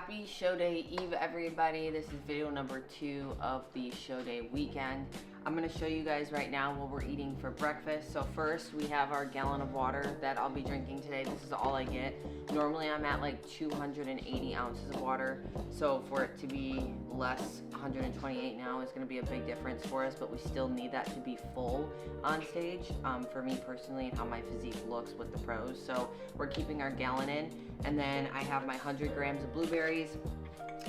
Happy show day eve, everybody. This is video number 2 of the show day weekend. I'm going to show you guys right now what we're eating for breakfast. So first we have our gallon of water that I'll be drinking today. This is all I get. Normally I'm at like 280 ounces of water. So for it to be less, 128 now is going to be a big difference for us, but we still need that to be full on stage for me personally and how my physique looks with the pros. So we're keeping our gallon in. And then I have my 100 grams of blueberries.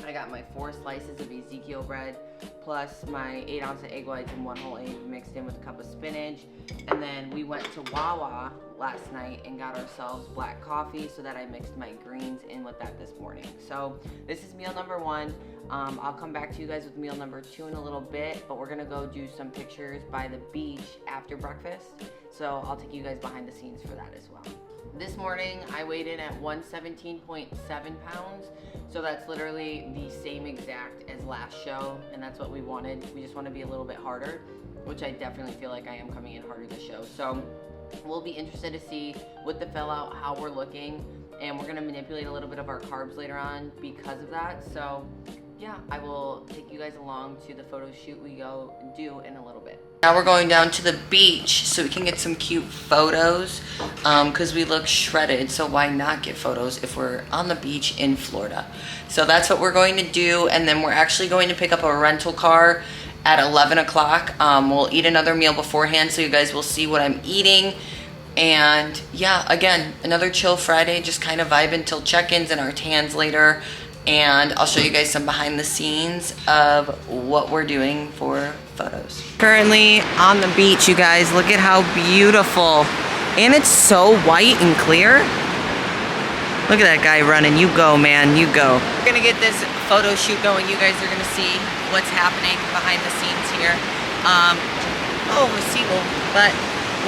I got my 4 slices of Ezekiel bread, plus my 8 ounce of egg whites and 1 whole egg mixed in with a cup of spinach. And then we went to Wawa last night and got ourselves black coffee so that I mixed my greens in with that this morning. So this is meal number 1. I'll come back to you guys with meal number 2 in a little bit, but we're gonna go do some pictures by the beach after breakfast. So I'll take you guys behind the scenes for that as well. This morning I weighed in at 117.7 pounds. So that's literally the same exact as last show, and that's what we wanted. We just want to be a little bit harder, which I definitely feel like I am coming in harder this show. So we'll be interested to see with the fill out how we're looking, and we're going to manipulate a little bit of our carbs later on because of that. So yeah, I will take you guys along to the photo shoot we go do in a little bit. Now we're going down to the beach so we can get some cute photos because we look shredded, so why not get photos if we're on the beach in Florida? So that's what we're going to do, and then we're actually going to pick up a rental car at 11 o'clock. We'll eat another meal beforehand so you guys will see what I'm eating. And yeah, again, another chill Friday, just kind of vibing till check-ins and our tans later. And I'll show you guys some behind the scenes of what we're doing for photos. Currently on the beach, you guys, look at how beautiful. And it's so white and clear. Look at that guy running. You go, man, you go. We're gonna get this photo shoot going. You guys are gonna see what's happening behind the scenes here. Oh, a seagull. But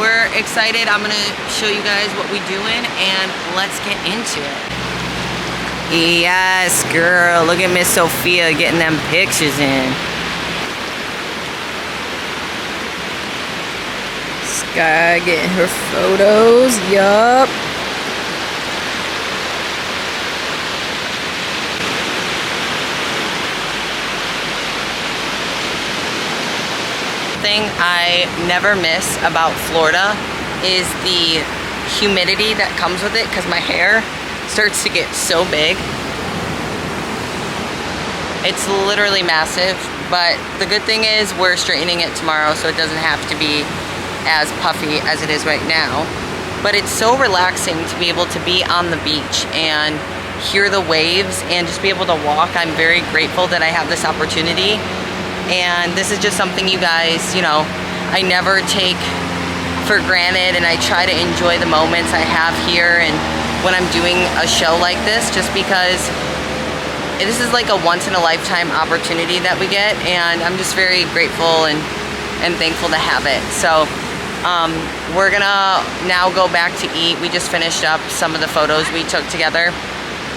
we're excited. I'm gonna show you guys what we're doing and let's get into it. Yes, girl. Look at Miss Sophia getting them pictures in. Skye getting her photos. Yup. Thing I never miss about Florida is the humidity that comes with it, because my hair starts to get so big. It's literally massive, but the good thing is we're straightening it tomorrow, so it doesn't have to be as puffy as it is right now. But it's so relaxing to be able to be on the beach and hear the waves and just be able to walk. I'm very grateful that I have this opportunity, and this is just something, you guys, you know, I never take for granted, and I try to enjoy the moments I have here and when I'm doing a show like this, just because this is like a once-in-a-lifetime opportunity that we get, and I'm just very grateful and thankful to have it. So we're gonna now go back to eat. We just finished up some of the photos we took together,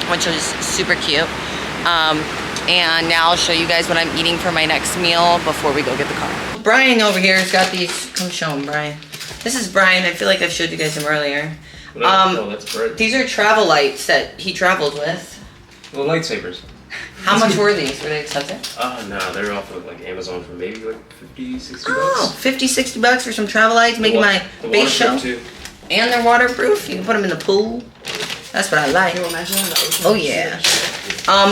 which was super cute. And now I'll show you guys what I'm eating for my next meal before we go get the car. Brian over here has got these. Come show him, Brian. This is Brian. I feel like I showed you guys him earlier. That's bread. These are travel lights that he traveled with. Well, lightsabers. How much were these? Were they expensive? No, they're off of like Amazon for maybe like 50, 60 bucks. Oh, 50, 60 bucks for some travel lights, making my base show. Too. And they're waterproof. You can put them in the pool. That's what I like. Oh yeah.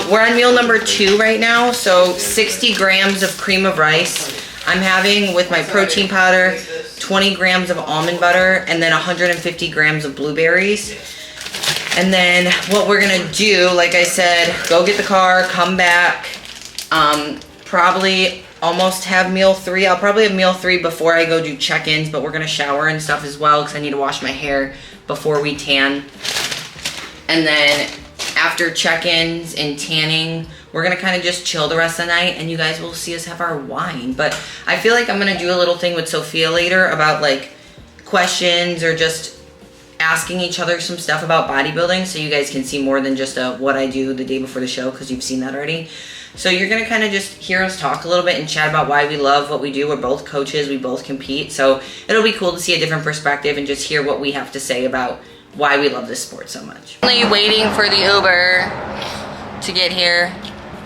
We're on meal number 2 right now. So 60 grams of cream of rice. I'm having with my protein powder, 20 grams of almond butter, and then 150 grams of blueberries. And then what we're gonna do, like I said, go get the car, come back, probably almost have meal 3. I'll probably have meal 3 before I go do check-ins, but we're gonna shower and stuff as well because I need to wash my hair before we tan. And then after check-ins and tanning, we're gonna kind of just chill the rest of the night, and you guys will see us have our wine. But I feel like I'm gonna do a little thing with Sophia later about like questions or just asking each other some stuff about bodybuilding, so you guys can see more than just what I do the day before the show, because you've seen that already. So you're gonna kind of just hear us talk a little bit and chat about why we love what we do. We're both coaches, we both compete, so it'll be cool to see a different perspective and just hear what we have to say about why we love this sport so much. Only waiting for the Uber. to get here,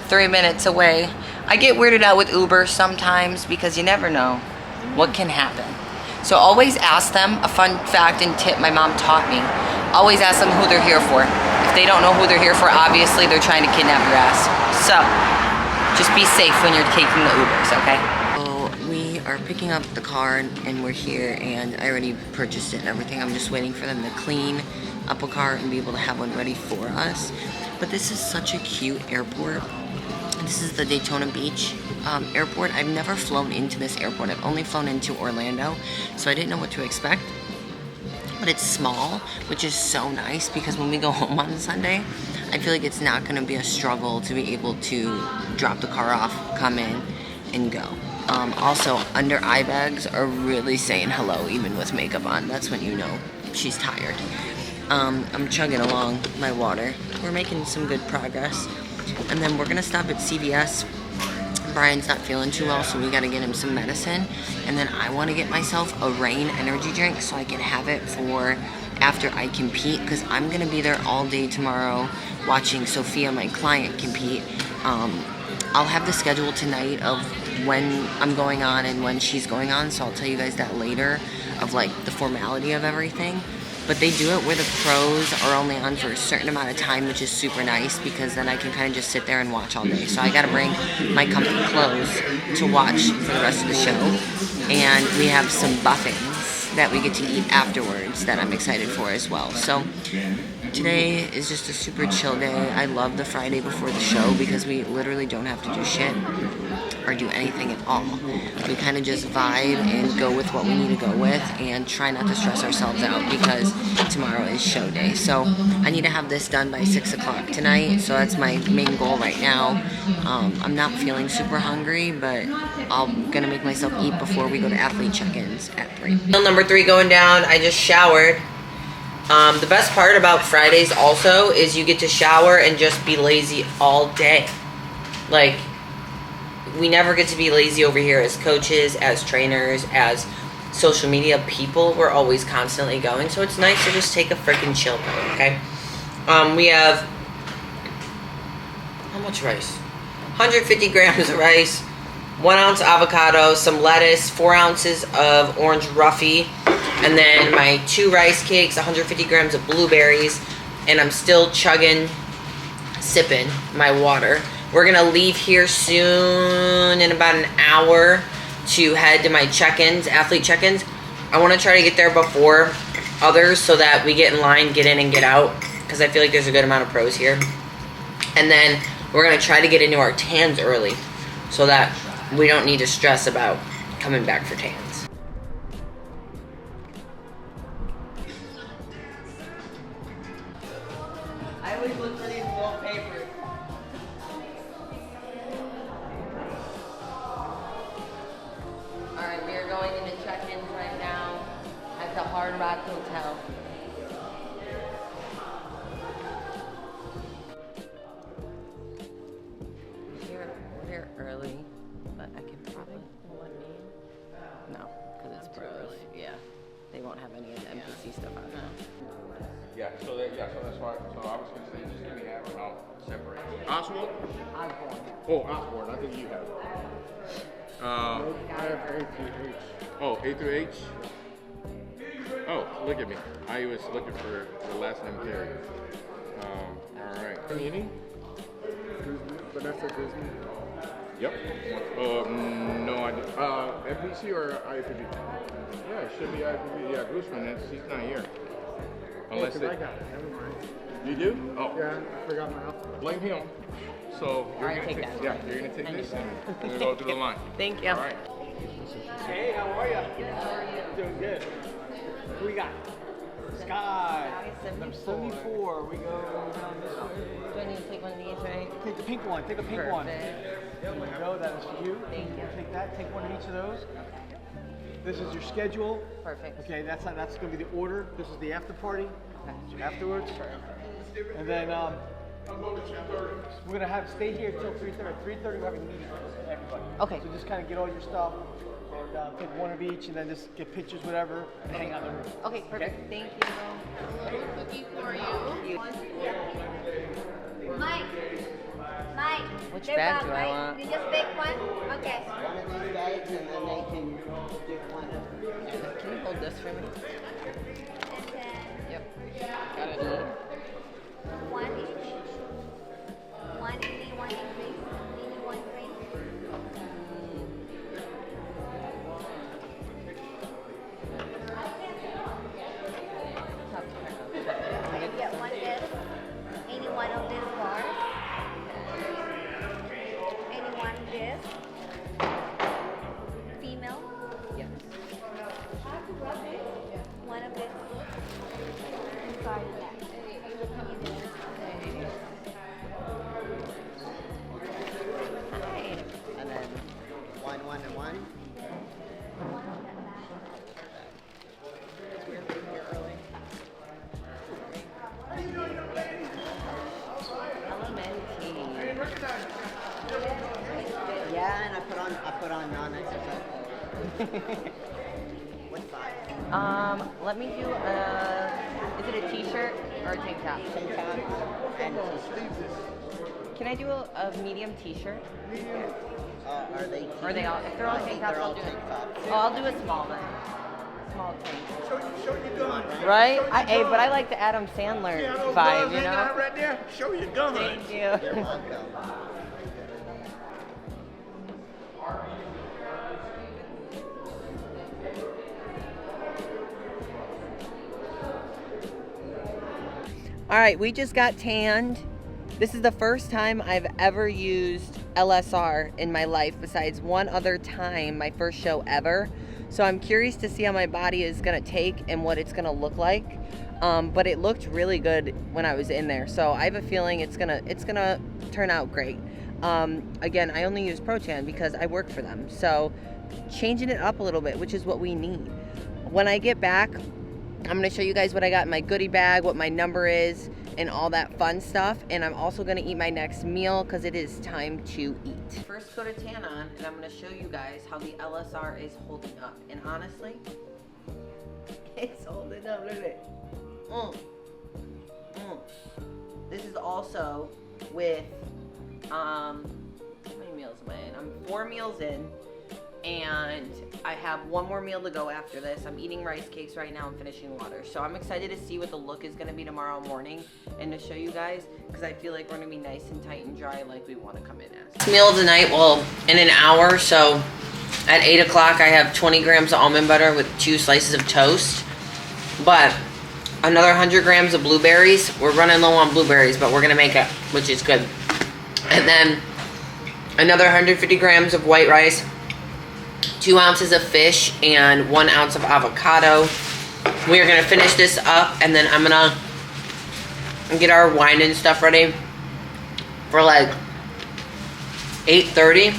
3 minutes away. I get weirded out with Uber sometimes because you never know what can happen. So always ask them, a fun fact and tip my mom taught me, always ask them who they're here for. If they don't know who they're here for, obviously they're trying to kidnap your ass. So just be safe when you're taking the Ubers, okay? So we are picking up the car and we're here, and I already purchased it and everything. I'm just waiting for them to clean up a car and be able to have one ready for us. But this is such a cute airport. This is the Daytona Beach airport. I've never flown into this airport. I've only flown into Orlando, so I didn't know what to expect. But it's small, which is so nice because when we go home on Sunday, I feel like it's not going to be a struggle to be able to drop the car off, come in, and go. Also, under eye bags are really saying hello even with makeup on. That's when you know she's tired. I'm chugging along my water. We're making some good progress. And then we're gonna stop at CVS. Brian's not feeling too well, so we gotta get him some medicine. And then I wanna get myself a Rain energy drink so I can have it for after I compete, because I'm gonna be there all day tomorrow watching Sophia, my client, compete. I'll have the schedule tonight of when I'm going on and when she's going on, so I'll tell you guys that later of like the formality of everything. But they do it where the pros are only on for a certain amount of time, which is super nice because then I can kind of just sit there and watch all day. So I gotta bring my comfy clothes to watch for the rest of the show. And we have some buffets that we get to eat afterwards that I'm excited for as well. So today is just a super chill day. I love the Friday before the show because we literally don't have to do shit or do anything at all. We kind of just vibe and go with what we need to go with and try not to stress ourselves out because tomorrow is show day. So I need to have this done by 6 o'clock tonight, so that's my main goal right now. I'm not feeling super hungry, but I'm gonna make myself eat before we go to athlete check-ins at 3. Meal number 3 going down. I just showered. The best part about Fridays also is you get to shower and just be lazy all day. Like, we never get to be lazy over here as coaches, as trainers, as social media people. We're always constantly going, so it's nice to just take a freaking chill pill, okay? We have, how much rice? 150 grams of rice, 1 ounce avocado, some lettuce, 4 ounces of orange roughy, and then my 2 rice cakes, 150 grams of blueberries, and I'm still sipping my water. We're gonna leave here soon in about an hour to head to my check-ins, athlete check-ins. I wanna try to get there before others so that we get in line, get in and get out, because I feel like there's a good amount of pros here. And then we're gonna try to get into our tans early so that we don't need to stress about coming back for tans. I always look for these wallpapers. Alright, we are going into check-ins right now at the Hard Rock Hotel. We're here early, but I can probably... No, because it's pros. Yeah. They won't have any of the NPC stuff on now. So that's why. So I was gonna say, just give me that, and I'll separate. Oswald? Osborne. Oh, Osborne. I think you have. I have A through H. Oh, A through H. Oh, look at me. I was looking for the last name Terry. All right. Panini? Vanessa Disney. Yep. No idea. NPC or IFBB? Yeah, it should be IFBB. Yeah, Gooseman. He's not here. Unless I got it. Never mind. You do? Oh. Yeah, I forgot my alphabet. Blame him. So you're Alright, gonna take take that. Yeah, you're gonna take this and we're gonna go through the line. Thank you. All right. Hey, how are you? Doing good. Who we got? Skye. Number 74. We go down this way. Do I need to take one of these, right? Take the pink one. Take the pink one. Perfect. There we go. That is for you. Thank you. Take that. Take one of each of those. This is your schedule. Perfect. Okay, that's going to be the order. This is the after party. Okay. Afterwards. And then we're going to have stay here till 3:30. At 3:30 we're having a meeting with everybody. Okay. So just kind of get all your stuff and take one of each and then just get pictures, whatever, and hang out in the room. Okay, perfect. Okay. Thank you. Cookie for you. Mike. much They're bag bound, do I right? want? You just pick one? Okay. One of these bags, and then they can do one. Can you hold this for me? And then Yep. Got it. one each. One eeny, one increase. Eeny, one increase. Okay, get one this. Any one of these bars. Any one this. Female. Yes. One of this. Inside of that. And then one, and one. It's weird being here early. Yeah, and I put on non-exercise clothes. What size? Let me do is it a t-shirt or a tank top? Tank top and t-shirt. Can I do a medium t-shirt? Are they? Or are they all, if they're all tank tops, They're I'll all do tank it. tops. Oh, I'll do a small then. Small tank. Show your gun. Right? Hey, but I like the Adam Sandler See how those vibe, guns you hanging out know? right there? Show your gun. Thank you. You're welcome. All right, we just got tanned. This is the first time I've ever used LSR in my life besides one other time, my first show ever. So I'm curious to see how my body is gonna take and what it's gonna look like. But it looked really good when I was in there. So I have a feeling it's gonna turn out great. Again, I only use Pro-Tan because I work for them. So changing it up a little bit, which is what we need. When I get back, I'm gonna show you guys what I got in my goodie bag, what my number is, and all that fun stuff. And I'm also gonna eat my next meal because it is time to eat. First go to tan on, and I'm gonna show you guys how the LSR is holding up. And honestly, it's holding up, look at it. This is also with, how many meals am I in? I'm 4 meals in. And I have one more meal to go after this. I'm eating rice cakes right now and finishing water. So I'm excited to see what the look is gonna be tomorrow morning and to show you guys, because I feel like we're gonna be nice and tight and dry like we wanna come in as. Meal of the night, well, in an hour. So at 8 o'clock, I have 20 grams of almond butter with 2 slices of toast. But another 100 grams of blueberries. We're running low on blueberries, but we're gonna make it, which is good. And then another 150 grams of white rice, 2 ounces of fish, and 1 ounce of avocado. We are gonna finish this up, and then I'm gonna get our wine and stuff ready for like 8:30,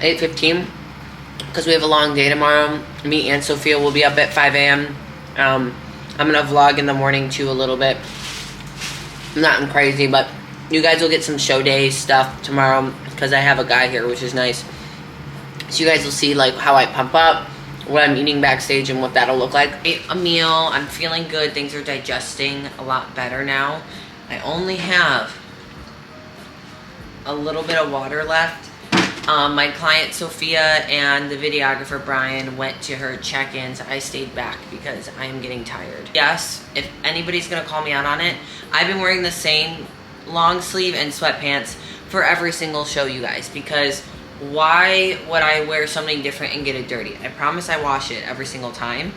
8:15, because we have a long day tomorrow. Me and Sophia will be up at 5 a.m. I'm gonna vlog in the morning too a little bit. Nothing crazy, but you guys will get some show day stuff tomorrow because I have a guy here, which is nice. So you guys will see like how I pump up, what I'm eating backstage, and what that'll look like. Ate a meal, I'm feeling good, things are digesting a lot better now. I only have a little bit of water left. My client Sophia and the videographer Brian went to her check-ins. I stayed back because I am getting tired. Yes, if anybody's gonna call me out on it, I've been wearing the same long sleeve and sweatpants for every single show, you guys, because why would I wear something different and get it dirty? I promise I wash it every single time.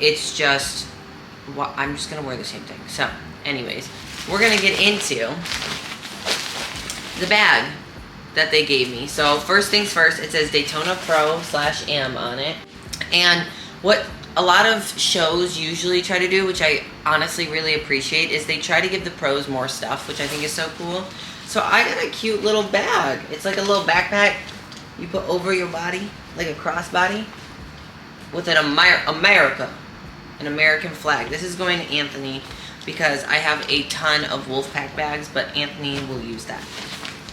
It's just, I'm just gonna wear the same thing. So anyways, we're gonna get into the bag that they gave me. So first things first, it says Daytona Pro /Am on it. And what a lot of shows usually try to do, which I honestly really appreciate, is they try to give the pros more stuff, which I think is so cool. So I got a cute little bag. It's like a little backpack you put over your body, like a crossbody, with an an American flag. This is going to Anthony because I have a ton of Wolfpack bags, but Anthony will use that.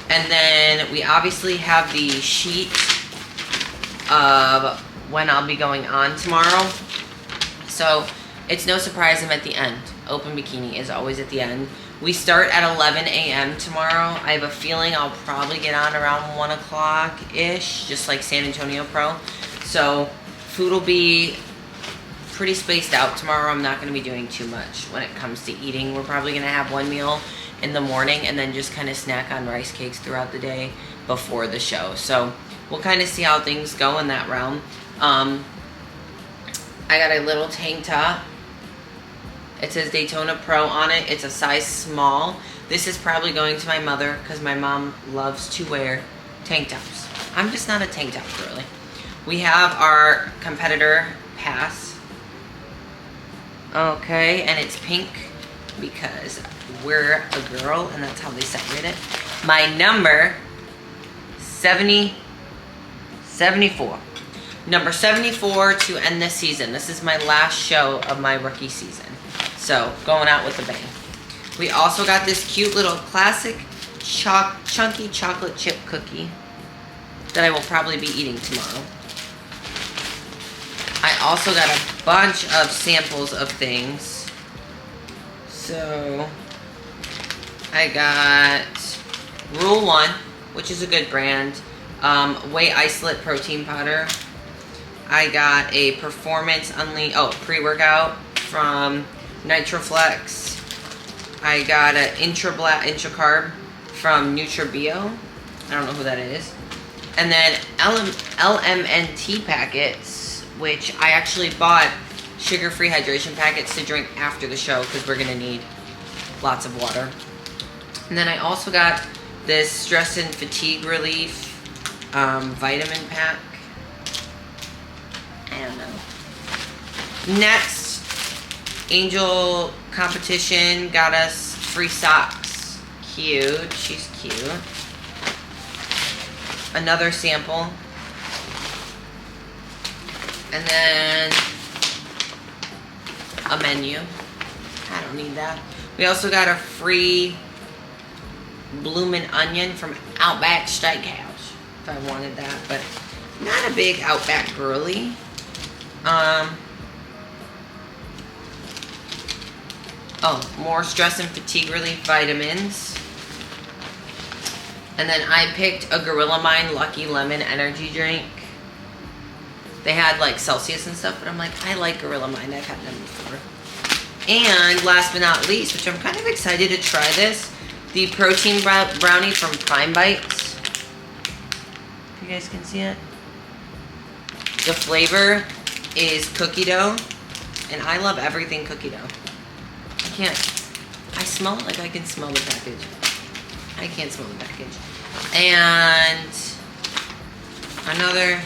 And then we obviously have the sheet of when I'll be going on tomorrow. So it's no surprise I'm at the end. Open bikini is always at the end. We start at 11 a.m. tomorrow. I have a feeling I'll probably get on around 1 o'clock-ish, just like San Antonio Pro. So food will be pretty spaced out tomorrow. I'm not going to be doing too much when it comes to eating. We're probably going to have one meal in the morning and then just kind of snack on rice cakes throughout the day before the show. So we'll kind of see how things go in that realm. I got a little tank top. It says Daytona Pro on it. It's a size small. This is probably going to my mother because my mom loves to wear tank tops. I'm just not a tank top girly. We have our competitor pass. Okay, and it's pink because we're a girl and that's how they separate it. My number, 74. Number 74 to end this season. This is my last show of my rookie season. So, going out with a bang. We also got this cute little classic chunky chocolate chip cookie that I will probably be eating tomorrow. I also got a bunch of samples of things. So, I got Rule 1, which is a good brand. Whey Isolate Protein Powder. I got a Performance pre-workout from Nitroflex. I got an Intra Carb from NutriBio. I don't know who that is. And then LMNT packets, which I actually bought sugar-free hydration packets to drink after the show because we're gonna need lots of water. And then I also got this Stress and Fatigue Relief vitamin pack. I don't know. Next, Angel Competition got us free socks. Cute. She's cute. Another sample. And then a menu. I don't need that. We also got a free bloomin' onion from Outback Steakhouse. If I wanted that, but not a big Outback girly. More Stress and Fatigue Relief vitamins. And then I picked a Gorilla Mind Lucky Lemon energy drink. They had like Celsius and stuff, but I'm like, I like Gorilla Mind. I've had them before. And last but not least, which I'm kind of excited to try this, the protein brownie from Prime Bites. You guys can see it. The flavor is cookie dough, and I love everything cookie dough. I smell it like I can smell the package. I can't smell the package. And another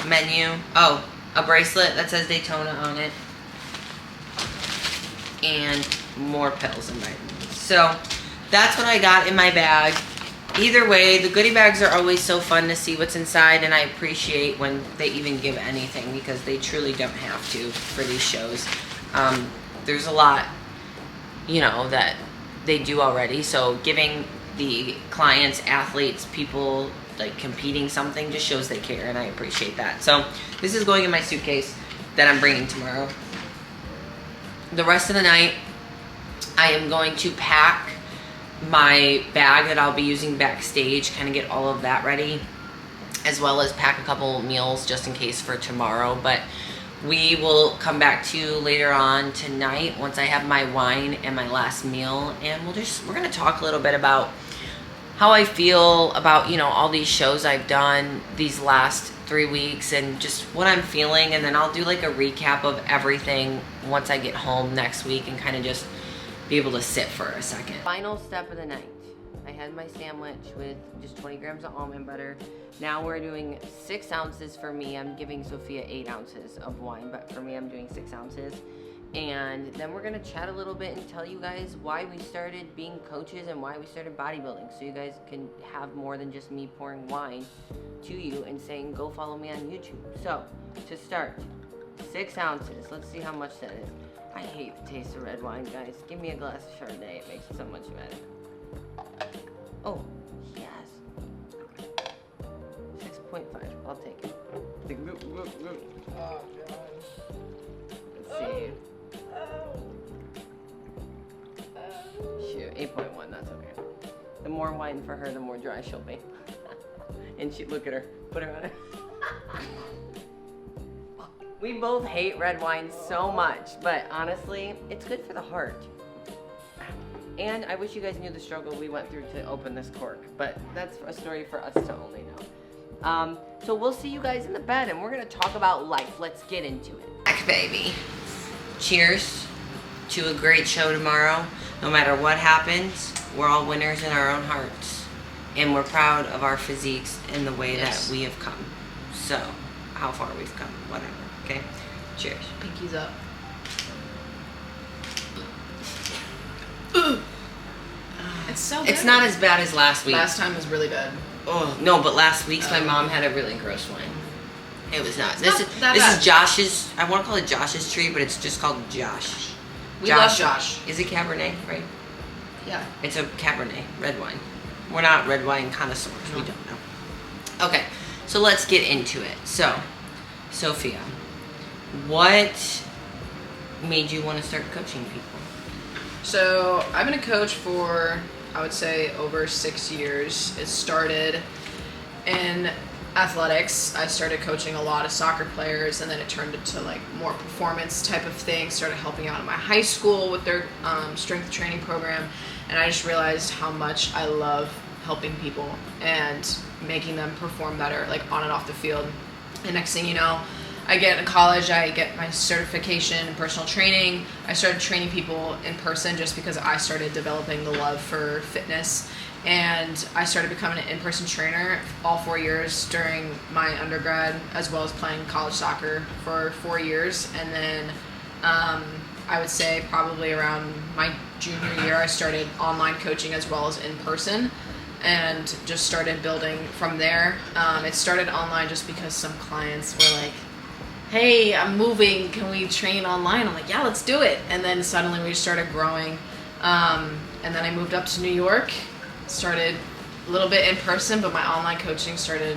menu. Oh, a bracelet that says Daytona on it. And more pills and vitamins. So that's what I got in my bag. Either way, the goodie bags are always so fun to see what's inside, and I appreciate when they even give anything because they truly don't have to for these shows. There's a lot, you know, that they do already. So giving the clients, athletes, people like competing something just shows they care, and I appreciate that. So this is going in my suitcase that I'm bringing tomorrow. The rest of the night, I am going to pack my bag that I'll be using backstage, kind of get all of that ready, as well as pack a couple meals just in case for tomorrow. But we will come back to you later on tonight once I have my wine and my last meal, and we're gonna talk a little bit about how I feel about, you know, all these shows I've done these last 3 weeks and just what I'm feeling, and then I'll do like a recap of everything once I get home next week and kind of just be able to sit for a second. Final step of the night. I had my sandwich with just 20 grams of almond butter. Now we're doing 6 ounces for me. I'm giving Sophia 8 ounces of wine, but for me I'm doing 6 ounces. And then we're gonna chat a little bit and tell you guys why we started being coaches and why we started bodybuilding, so you guys can have more than just me pouring wine to you and saying, go follow me on YouTube. So, to start, 6 ounces. Let's see how much that is. I hate the taste of red wine, guys. Give me a glass of Chardonnay. It makes it so much better. Oh, yes. 6.5. I'll take it. Let's see. The more wine for her, the more dry she'll be. And she, look at her, put her on it. We both hate red wine so much, but honestly, it's good for the heart. And I wish you guys knew the struggle we went through to open this cork, but that's a story for us to only know. So we'll see you guys in the bed, and we're gonna talk about life. Let's get into it. Back, baby. Cheers to a great show tomorrow. No matter what happens, we're all winners in our own hearts. And we're proud of our physiques and the way that we have come. So, how far we've come, whatever, okay? Cheers. Pinkies up. It's so good. It's not as bad as last week. Last time was really good. Oh, no, but last week's my mom had a really gross one. It was not. This not is Josh's, I want to call it Josh's tree, but it's just called Josh. We love Josh. Is it Cabernet, right? Yeah. It's a Cabernet, red wine. We're not red wine connoisseurs. We don't know. Okay, so let's get into it. So, Sophia, what made you want to start coaching people? So I've been a coach for, I would say, over 6 years. It started in athletics. I started coaching a lot of soccer players, and then it turned into like more performance type of thing. Started helping out in my high school with their strength training program, and I just realized how much I love helping people and making them perform better, like on and off the field. And next thing you know, I get in college, I get my certification in personal training. I started training people in person just because I started developing the love for fitness. And I started becoming an in-person trainer all 4 years during my undergrad, as well as playing college soccer for 4 years. And then I would say probably around my junior year, I started online coaching as well as in person, and just started building from there. It started online just because some clients were like, hey, I'm moving, can we train online? I'm like, yeah, let's do it. And then suddenly we started growing. And then I moved up to New York, started a little bit in person, but my online coaching started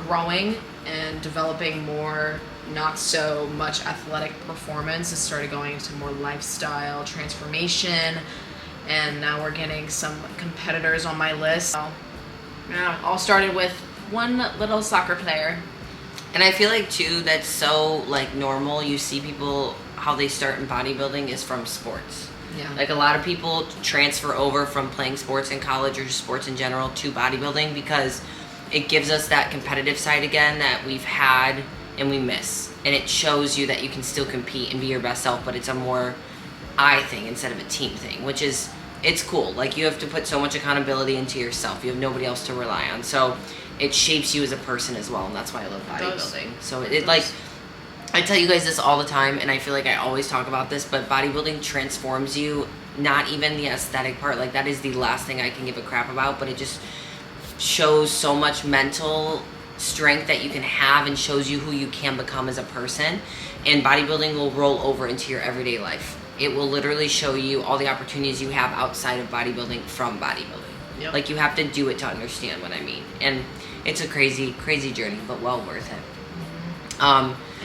growing and developing more, not so much athletic performance. It started going into more lifestyle transformation, and now we're getting some competitors on my list. So, yeah, all started with one little soccer player. And I feel like too, that's so like normal. You see people, how they start in bodybuilding is from sports. Yeah. Like a lot of people transfer over from playing sports in college or just sports in general to bodybuilding because it gives us that competitive side again that we've had and we miss. And it shows you that you can still compete and be your best self, but it's a more I thing instead of a team thing, which is, it's cool. Like you have to put so much accountability into yourself. You have nobody else to rely on. So it shapes you as a person as well, and that's why I love bodybuilding. So it like, I tell you guys this all the time, and I feel like I always talk about this, but bodybuilding transforms you, not even the aesthetic part. Like that is the last thing I can give a crap about, but it just shows so much mental strength that you can have and shows you who you can become as a person. And bodybuilding will roll over into your everyday life. It will literally show you all the opportunities you have outside of bodybuilding from bodybuilding. Yep. Like you have to do it to understand what I mean. And it's a crazy, crazy journey, but well worth it.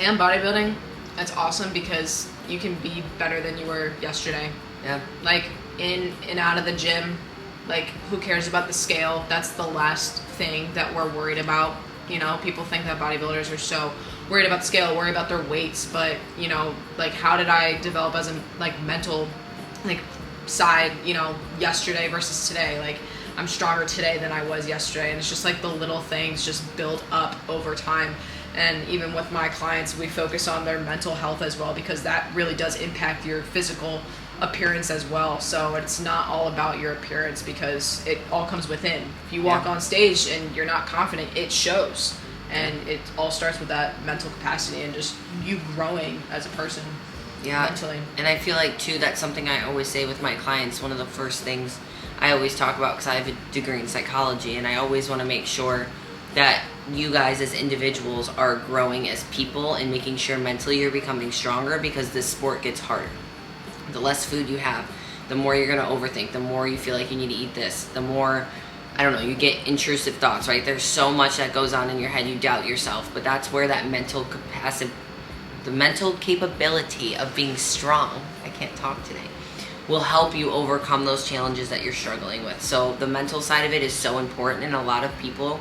And bodybuilding, that's awesome because you can be better than you were yesterday. Yeah. Like in and out of the gym, like who cares about the scale? That's the last thing that we're worried about. You know, people think that bodybuilders are so worried about the scale, worried about their weights, but you know, like how did I develop as a like mental like side, you know, yesterday versus today? Like I'm stronger today than I was yesterday, and it's just like the little things just build up over time. And even with my clients, we focus on their mental health as well, because that really does impact your physical appearance as well. So it's not all about your appearance, because it all comes within. If you walk on stage and you're not confident, it shows. And it all starts with that mental capacity and just you growing as a person mentally. And I feel like too, that's something I always say with my clients. One of the first things I always talk about, because I have a degree in psychology, and I always want to make sure that you guys as individuals are growing as people and making sure mentally you're becoming stronger, because this sport gets harder. The less food you have, the more you're going to overthink, the more you feel like you need to eat this, the more, I don't know, you get intrusive thoughts, right? There's so much that goes on in your head, you doubt yourself, but that's where that mental capacity, the mental capability of being strong, I can't talk today, will help you overcome those challenges that you're struggling with. So the mental side of it is so important, and a lot of people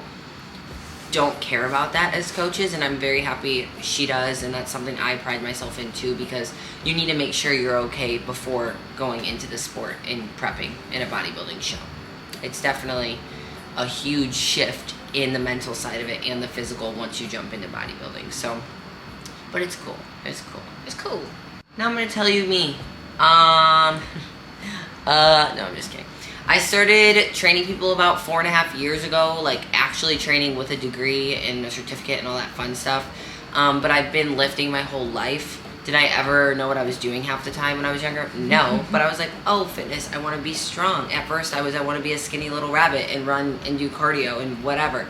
don't care about that as coaches, and I'm very happy she does, and that's something I pride myself in too, because you need to make sure you're okay before going into the sport and prepping in a bodybuilding show. It's definitely a huge shift in the mental side of it and the physical once you jump into bodybuilding. So, but it's cool. It's cool. It's cool. Now I'm gonna tell you me. No, I'm just kidding. I started training people about 4.5 years ago, like actually training with a degree and a certificate and all that fun stuff. But I've been lifting my whole life. Did I ever know what I was doing half the time when I was younger? No, but I was like, oh, fitness, I want to be strong. At first I want to be a skinny little rabbit and run and do cardio and whatever.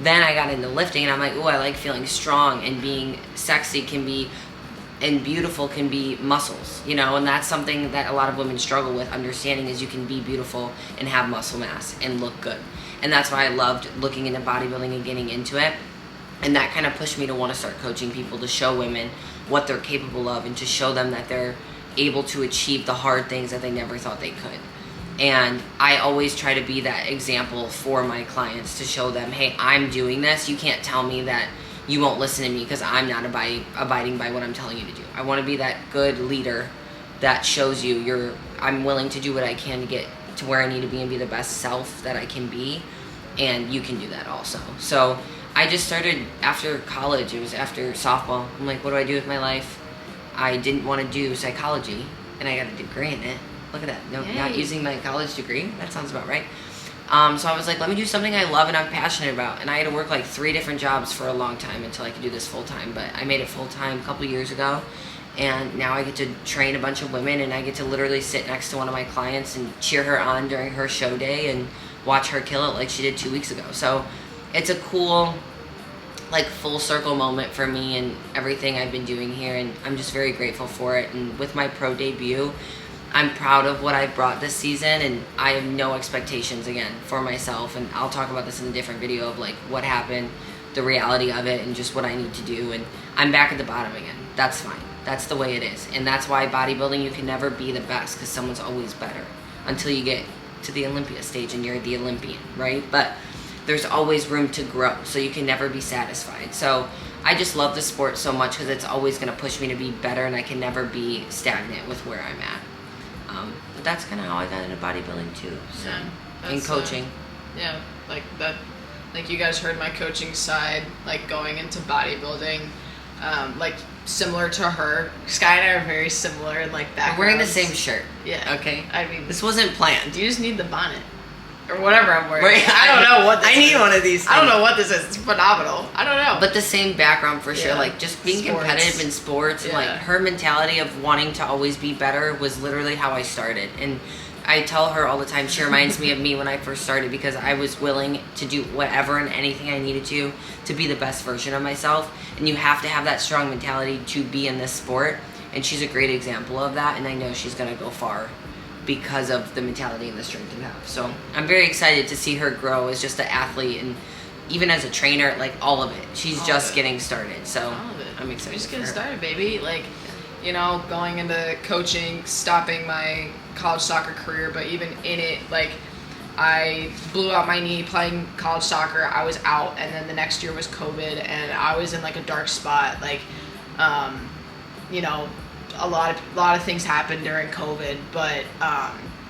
Then I got into lifting and I'm like, oh, I like feeling strong, and being sexy can be, and beautiful can be muscles, you know, and that's something that a lot of women struggle with understanding, is you can be beautiful and have muscle mass and look good. And that's why I loved looking into bodybuilding and getting into it. And that kind of pushed me to want to start coaching people, to show women what they're capable of and to show them that they're able to achieve the hard things that they never thought they could. And I always try to be that example for my clients, to show them, hey, I'm doing this. You can't tell me that you won't listen to me because I'm not abiding by what I'm telling you to do. I want to be that good leader that shows you I'm willing to do what I can to get to where I need to be and be the best self that I can be, and you can do that also. So I just started after college. It was after softball. I'm like, what do I do with my life? I didn't want to do psychology, and I got a degree in it. Look at that. No, not using my college degree. That sounds about right. So I was like, let me do something I love and I'm passionate about. And I had to work like 3 different jobs for a long time until I could do this full time. But I made it full time a couple years ago. And now I get to train a bunch of women, and I get to literally sit next to one of my clients and cheer her on during her show day and watch her kill it like she did 2 weeks ago. So it's a cool, like, full circle moment for me and everything I've been doing here. And I'm just very grateful for it. And with my pro debut, I'm proud of what I brought this season, and I have no expectations again for myself. And I'll talk about this in a different video of like what happened, the reality of it, and just what I need to do. And I'm back at the bottom again. That's fine. That's the way it is. And that's why bodybuilding, you can never be the best, because someone's always better until you get to the Olympia stage and you're the Olympian, right? But there's always room to grow, so you can never be satisfied. So I just love the sport so much because it's always going to push me to be better, and I can never be stagnant with where I'm at. But that's kind of how I got into bodybuilding too. So, and coaching. Yeah, like that. Like you guys heard my coaching side, like going into bodybuilding, like similar to her. Skye and I are very similar in like backgrounds. We're wearing the same shirt. Yeah. Okay. I mean, this wasn't planned. You just need the bonnet. Or whatever I'm wearing. Right. I don't know what this is. I need one of these things. I don't know what this is. It's phenomenal. I don't know. But the same background for sure. Yeah. Like just being competitive in sports, and like her mentality of wanting to always be better was literally how I started. And I tell her all the time, she reminds me of me when I first started, because I was willing to do whatever and anything I needed to be the best version of myself. And you have to have that strong mentality to be in this sport. And she's a great example of that. And I know she's going to go far because of the mentality and the strength you have. So I'm very excited to see her grow as just an athlete, and even as a trainer, like all of it. She's just getting started. So I'm excited. Just getting started, baby. Like, you know, going into coaching, stopping my college soccer career, but even in it, like, I blew out my knee playing college soccer. I was out, and then the next year was COVID, and I was in like a dark spot. Like, you know, a lot of things happened during COVID, but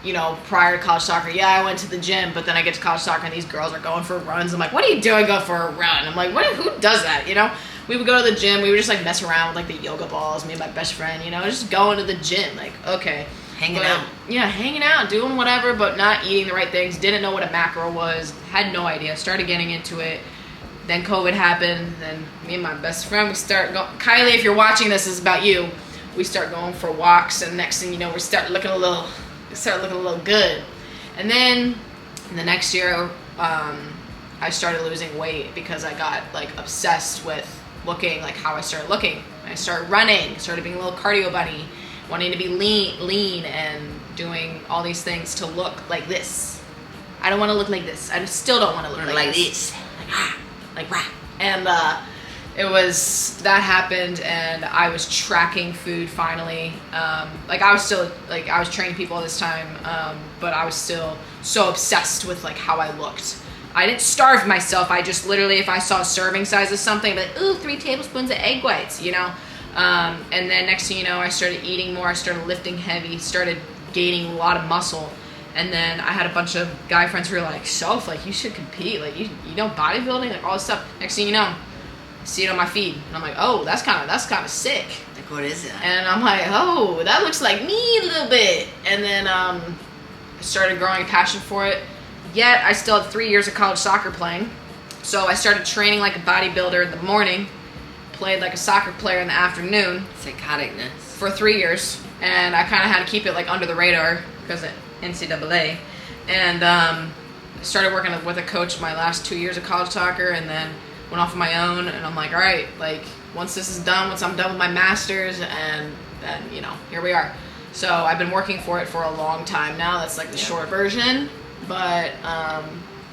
you know, prior to college soccer, I went to the gym, but then I get to college soccer and these girls are going for runs. I'm like, what are you doing? Go for a run. I'm like, who does that? You know, we would go to the gym. We would just like mess around with like the yoga balls. Me and my best friend, you know, just going to the gym. Like, okay, hanging out. Yeah, hanging out, doing whatever, but not eating the right things. Didn't know what a macro was. Had no idea. Started getting into it. Then COVID happened. Then me and my best friend, we start going. Kylie, if you're watching this, this is about you. We start going for walks, and next thing you know, we start looking a little good. And then the next year, I started losing weight because I got like obsessed with looking like how I started looking. I started running, started being a little cardio bunny, wanting to be lean, and doing all these things to look like this. I don't want to look like this. I still don't want to look like this. Like rah. And that happened, and I was tracking food finally. Like I was training people this time, but I was still so obsessed with like how I looked. I didn't starve myself. I just literally, if I saw a serving size of something, I'd be like, ooh, 3 tablespoons of egg whites, you know? And then next thing you know, I started eating more. I started lifting heavy, started gaining a lot of muscle. And then I had a bunch of guy friends who were like, Soph, like you should compete. Like you know bodybuilding, like all this stuff. Next thing you know, I see it on my feed. And I'm like, oh, that's kind of sick. Like, what is it? And I'm like, oh, that looks like me a little bit. And then I started growing a passion for it. Yet I still had 3 years of college soccer playing. So I started training like a bodybuilder in the morning, played like a soccer player in the afternoon. Psychoticness. For 3 years. And I kind of had to keep it like under the radar because of NCAA. And started working with a coach my last 2 years of college soccer, and then went off on my own. And I'm like, all right, like once this is done, once I'm done with my master's, and then, you know, here we are. So I've been working for it for a long time now. That's like the short version. But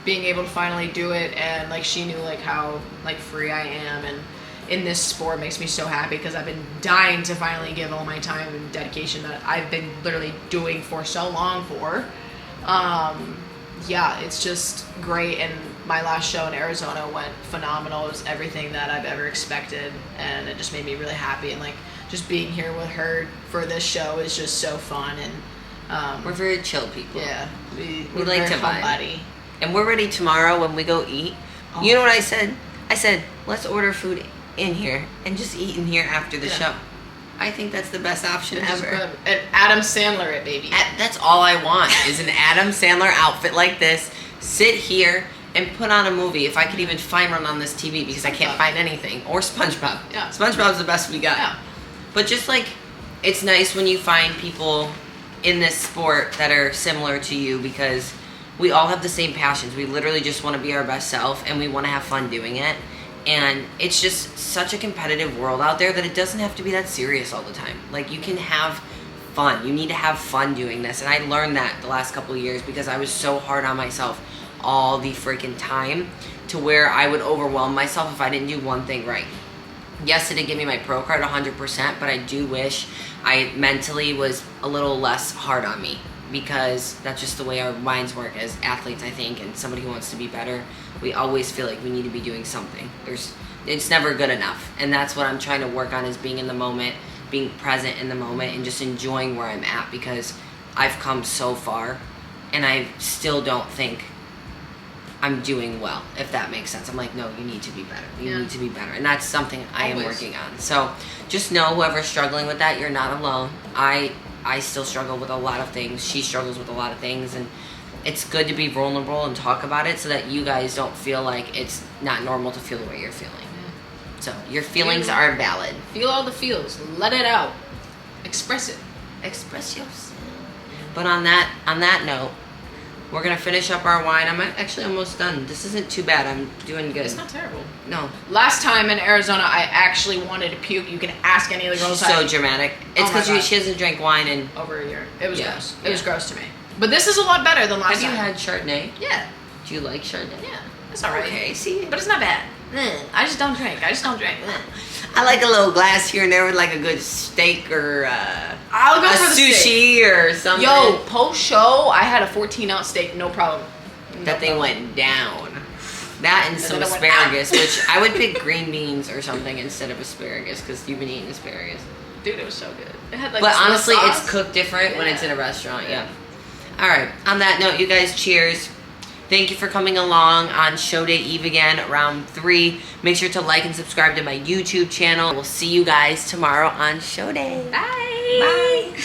being able to finally do it, and like she knew like how like free I am, and in this sport makes me so happy because I've been dying to finally give all my time and dedication that I've been literally doing for so long for. Yeah, it's just great, and my last show in Arizona went phenomenal. It was everything that I've ever expected, and it just made me really happy, and like just being here with her for this show is just so fun. And we're very chill people. Yeah, we like to vibe. And we're ready tomorrow when we go eat. Oh. You know what I said? I said, let's order food in here and just eat in here after the show. I think that's the best option ever. And Adam Sandler it, baby. That's all I want is an Adam Sandler outfit like this. Sit here and put on a movie. If I could even find one on this TV, because I can't find anything. Or SpongeBob. Yeah. SpongeBob's the best we got. Yeah. But just like, it's nice when you find people in this sport that are similar to you, because we all have the same passions. We literally just want to be our best self, and we want to have fun doing it. And it's just such a competitive world out there that it doesn't have to be that serious all the time. Like, you can have fun. You need to have fun doing this. And I learned that the last couple of years because I was so hard on myself all the freaking time, to where I would overwhelm myself if I didn't do one thing right. Yes, it did give me my pro card 100%, but I do wish I mentally was a little less hard on me, because that's just the way our minds work as athletes, I think, and somebody who wants to be better. We always feel like we need to be doing something. It's never good enough, and that's what I'm trying to work on, is being in the moment, being present in the moment, and just enjoying where I'm at, because I've come so far, and I still don't think I'm doing well, if that makes sense. I'm like, no, you need to be better. You need to be better. And that's something I am working on. So just know, whoever's struggling with that, you're not alone. I still struggle with a lot of things. She struggles with a lot of things. And it's good to be vulnerable and talk about it, so that you guys don't feel like it's not normal to feel the way you're feeling. So your feelings are valid. Feel all the feels. Let it out. Express it. Express yourself. But on that note, we're going to finish up our wine. I'm actually almost done. This isn't too bad. I'm doing good. It's not terrible. No. Last time in Arizona, I actually wanted to puke. You can ask any of the girls. She's so dramatic. It's because she hasn't drank wine in over a year. It was gross. It was gross to me. But this is a lot better than last time. Have you had Chardonnay? Yeah. Do you like Chardonnay? Yeah. It's alright. Okay, see? But it's not bad. I just don't drink. I like a little glass here and there with like a good steak or I'll go a for the sushi steak. Or something. Yo, post-show, I had a 14-ounce steak, no problem. That thing went down. That and some asparagus, which I would pick green beans or something instead of asparagus, because you've been eating asparagus. Dude, it was so good. It had like. But honestly, sauce. it's cooked different when it's in a restaurant. Yeah. All right. On that note, you guys, cheers. Thank you for coming along on Show Day Eve again, round 3. Make sure to like and subscribe to my YouTube channel. We'll see you guys tomorrow on Show Day. Bye. Bye.